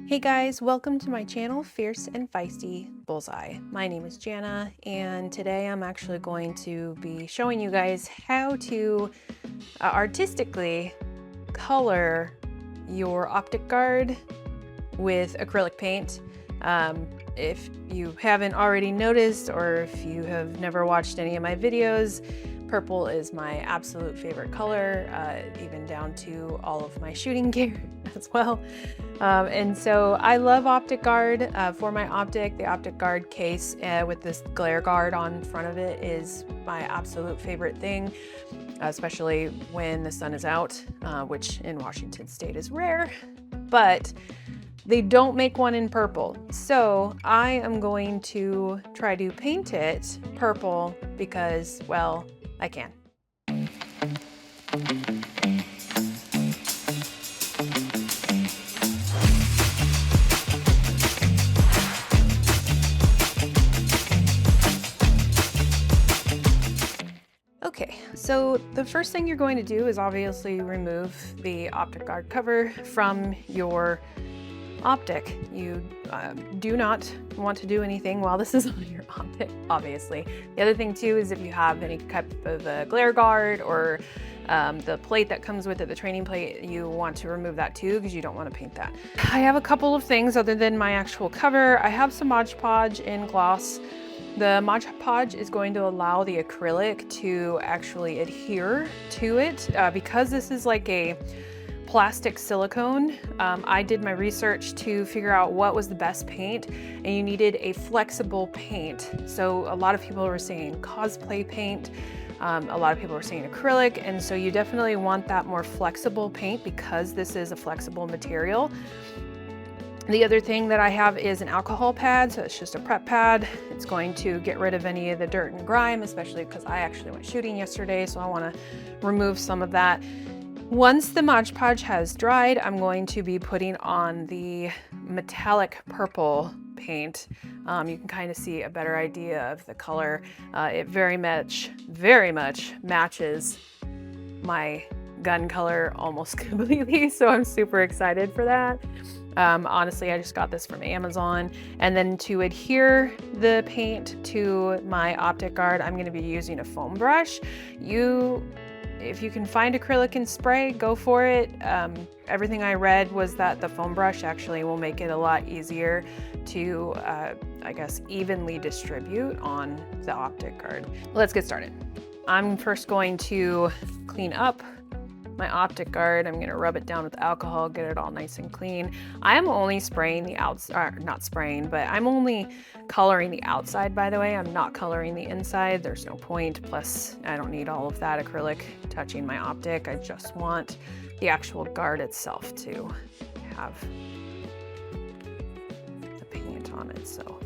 Hey guys, welcome to my channel, Fierce and Feisty Bullseye. My name is Jana, and today I'm actually going to be showing you guys how to artistically color your OpticGuard with acrylic paint. If you haven't already noticed, or if you have never watched any of my videos, purple is my absolute favorite color, even down to all of my shooting gear as well. And so I love OpticGuard for my optic. The OpticGuard case with this glare guard on front of it is my absolute favorite thing, especially when the sun is out, which in Washington State is rare, but they don't make one in purple. So I am going to try to paint it purple because, well, I can. Okay, so the first thing you're going to do is obviously remove the OpticGuard cover from your optic. You do not want to do anything while this is on your optic, obviously. The other thing too is if you have any type of a glare guard or the plate that comes with it, the training plate, you want to remove that too because you don't want to paint that. I have a couple of things other than my actual cover. I have some Mod Podge in gloss. The Mod Podge is going to allow the acrylic to actually adhere to it because this is like a plastic silicone. I did my research to figure out what was the best paint, and you needed a flexible paint. So a lot of people were saying cosplay paint, a lot of people were saying acrylic, and so you definitely want that more flexible paint because this is a flexible material. The other thing that I have is an alcohol pad, so it's just a prep pad. It's going to get rid of any of the dirt and grime, especially because I actually went shooting yesterday, so I want to remove some of that. Once the Mod Podge has dried, I'm going to be putting on the metallic purple paint. You can kind of see a better idea of the color. It very much matches my gun color almost completely, so I'm super excited for that. Honestly, I just got this from Amazon. And then to adhere the paint to my OpticGuard, I'm going to be using a foam brush. If you can find acrylic and spray, go for it. Everything I read was that the foam brush actually will make it a lot easier to, I guess, evenly distribute on the OpticGuard. Let's get started. I'm first going to clean up my OpticGuard. I'm going to rub it down with alcohol, get it all nice and clean. I'm only spraying the outside, not spraying, but I'm only coloring the outside, by the way. I'm not coloring the inside. There's no point. Plus, I don't need all of that acrylic touching my optic. I just want the actual guard itself to have the paint on it. So, all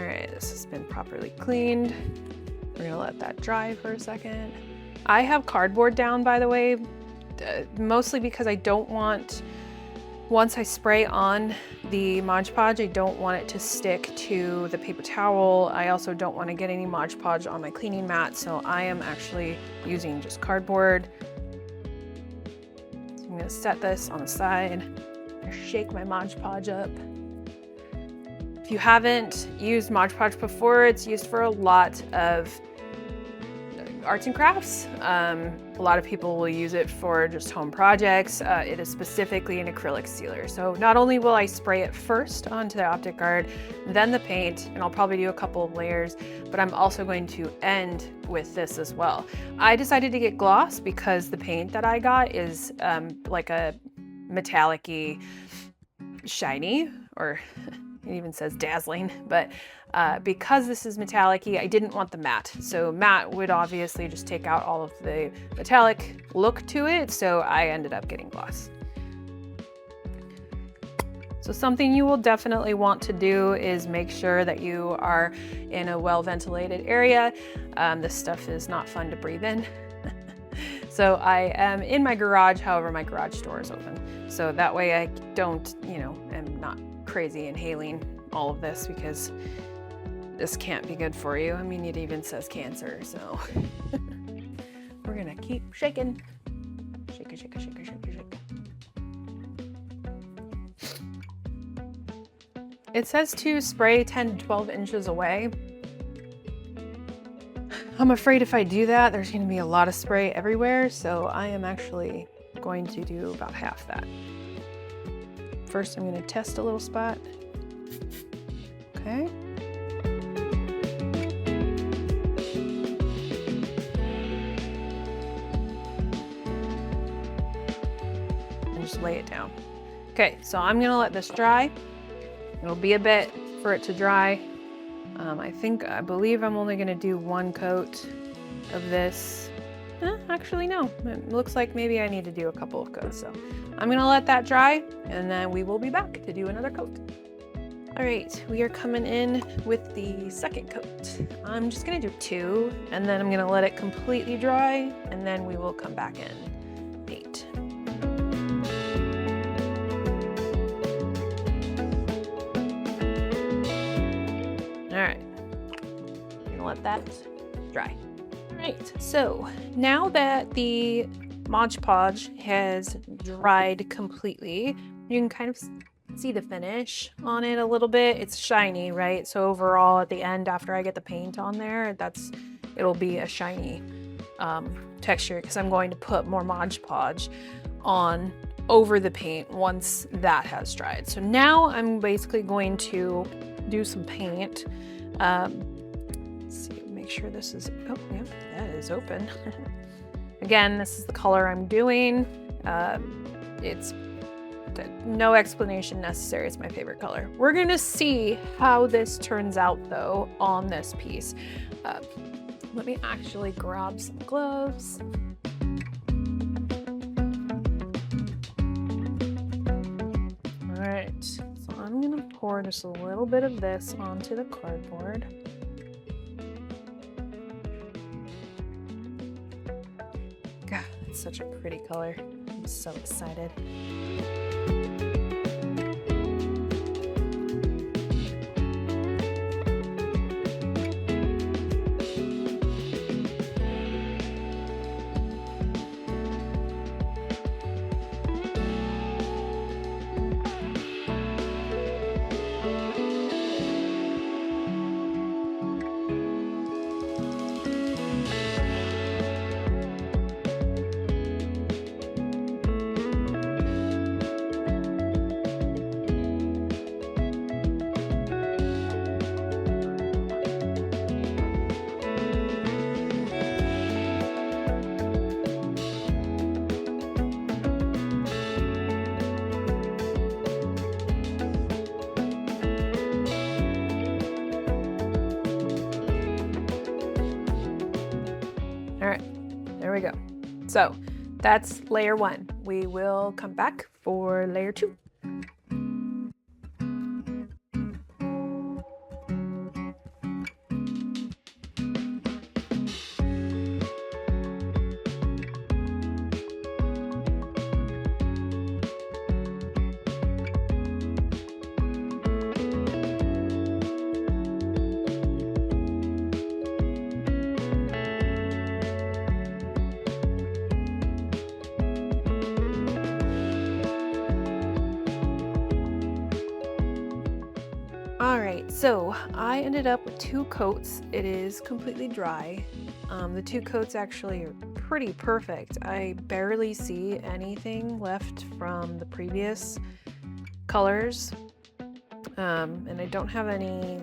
right, this has been properly cleaned. We're going to let that dry for a second. I have cardboard down, by the way, mostly because I don't want, once I spray on the Mod Podge, I don't want it to stick to the paper towel. I also don't want to get any Mod Podge on my cleaning mat, so I am actually using just cardboard. So I'm going to set this on the side, shake my Mod Podge up. If you haven't used Mod Podge before, it's used for a lot of arts and crafts. A lot of people will use it for just home projects. It is specifically an acrylic sealer. So not only will I spray it first onto the OpticGuard, then the paint, and I'll probably do a couple of layers, but I'm also going to end with this as well. I decided to get gloss because the paint that I got is like a metallic-y, shiny, or it even says dazzling, but because this is metallic-y, I didn't want the matte. So matte would obviously just take out all of the metallic look to it, so I ended up getting gloss. So something you will definitely want to do is make sure that you are in a well-ventilated area. This stuff is not fun to breathe in. So I am in my garage, however, my garage door is open. So that way I don't, am not crazy inhaling all of this because this can't be good for you. I mean, it even says cancer, so we're gonna keep shaking. Shake it, shake it, shake it, shake it, shake it. It says to spray 10 to 12 inches away. I'm afraid if I do that, there's going to be a lot of spray everywhere, so I am actually going to do about half that. First, I'm going to test a little spot. Okay. And just lay it down. Okay, so I'm going to let this dry. It'll be a bit for it to dry. I believe I'm only gonna do one coat of this. Actually no, it looks like maybe I need to do a couple of coats. So I'm gonna let that dry and then we will be back to do another coat. All right, we are coming in with the second coat. I'm just gonna do 2 and then I'm gonna let it completely dry and then we will come back in paint. All right, I'm gonna let that dry. All right, so now that the Mod Podge has dried completely, you can kind of see the finish on it a little bit. It's shiny, right? So overall at the end, after I get the paint on there, it'll be a shiny texture because I'm going to put more Mod Podge on over the paint once that has dried. So now I'm basically going to do some paint. Let's see, make sure this is, oh yeah, that is open. Again, this is the color I'm doing. It's no explanation necessary. It's my favorite color. We're gonna see how this turns out though on this piece. Let me actually grab some gloves. All right, so I'm gonna pour just a little bit of this onto the cardboard. God, it's such a pretty color. I'm so excited. All right, there we go. So that's layer 1. We will come back for layer 2. All right, so I ended up with 2 coats. It is completely dry. The 2 coats actually are pretty perfect. I barely see anything left from the previous colors. And I don't have any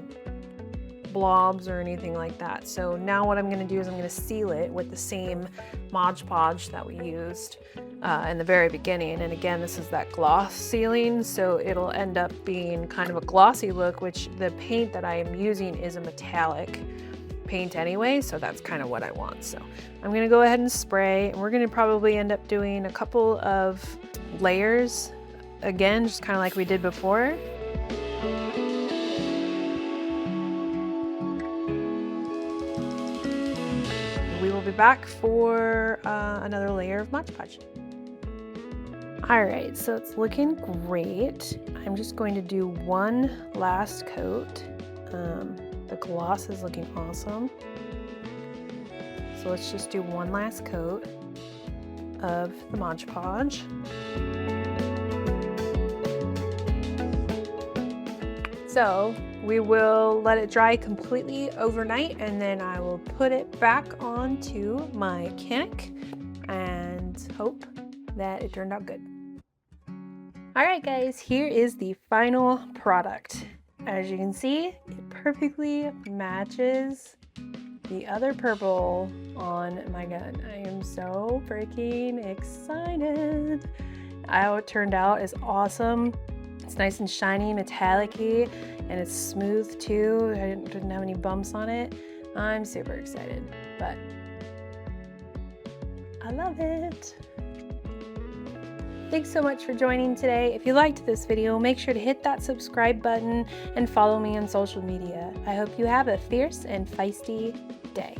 blobs or anything like that. So now what I'm gonna do is I'm gonna seal it with the same Mod Podge that we used in the very beginning. And again, this is that gloss sealing, so it'll end up being kind of a glossy look, which the paint that I am using is a metallic paint anyway, so that's kind of what I want. So I'm gonna go ahead and spray, and we're gonna probably end up doing a couple of layers again, just kind of like we did before. We will be back for another layer of Mod Podge. All right, so it's looking great. I'm just going to do one last coat. The gloss is looking awesome. So let's just do one last coat of the Mod Podge. So we will let it dry completely overnight, and then I will put it back onto my canik and hope that it turned out good. All right, guys, here is the final product. As you can see, it perfectly matches the other purple on my gun. I am so freaking excited. How it turned out is awesome. It's nice and shiny, metallic-y, and it's smooth too. I didn't have any bumps on it. I'm super excited, but I love it. Thanks so much for joining today. If you liked this video, make sure to hit that subscribe button and follow me on social media. I hope you have a fierce and feisty day.